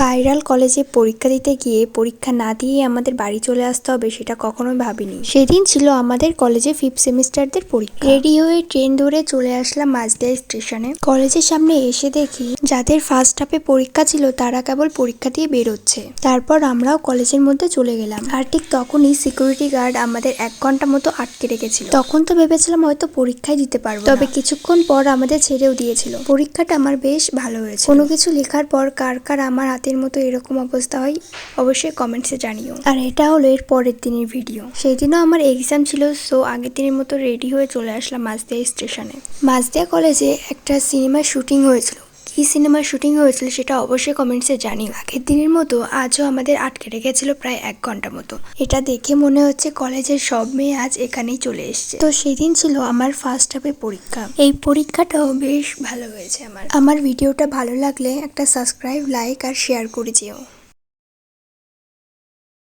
Viral কলেজে পরীক্ষা দিতে গিয়ে পরীক্ষা না দিয়ে আমাদের বাড়ি চলে আসতে হবে সেটা কখনোই ভাবিনি। সেদিন ছিল আমাদের কলেজে 5th সেমিস্টারদের পরীক্ষা। রেডি হয়ে ট্রেন ধরে চলে আসলাম মাঝদিয়া স্টেশনে। কলেজের সামনে এসে দেখি যাদের ফার্স্ট হাফে পরীক্ষা ছিল তারা কেবল পরীক্ষা দিয়ে বেরোচ্ছে। তারপর আমরাও কলেজের মধ্যে চলে গেলাম। আর ঠিক তখনই সিকিউরিটি গার্ড আমাদের 1 ঘন্টা মতো আটকে রেখেছিল। তখন তো ভেবেছিলাম হয়তো পরীক্ষায় দিতে পারবো, তবে কিছুক্ষণ পর আমাদের ছেড়েও দিয়েছিল। পরীক্ষাটা আমার বেশ ভালো হয়েছে। কোনো কিছু লেখার পর কার কার আমার হাতের মতো এরকম অবস্থা হয় অবশ্যই কমেন্টসে জানিও। আর এটা হলো এর পরের দিনের ভিডিও। সেই দিনও আমার এক্সাম ছিল, সো আগের দিনের মতো রেডি হয়ে চলে আসলাম মাঝদিয়া স্টেশনে। মাঝদিয়া কলেজে একটা সিনেমার শুটিং হয়েছিল। কি সিনেমার শুটিং হয়েছিল সেটা অবশ্যই কমেন্টসে জানিও। আগের দিনের মতো আজও আমাদের আটকে রেখেছিল প্রায় 1 ঘন্টা মতো। এটা দেখে মনে হচ্ছে কলেজের সব মেয়ে আজ এখানেই চলে এসছে। তো সেদিন ছিল আমার ফার্স্ট হাফে পরীক্ষা। এই পরীক্ষাটাও বেশ ভালো হয়েছে আমার। ভিডিওটা ভালো লাগলে একটা সাবস্ক্রাইব, লাইক আর শেয়ার করে যেও।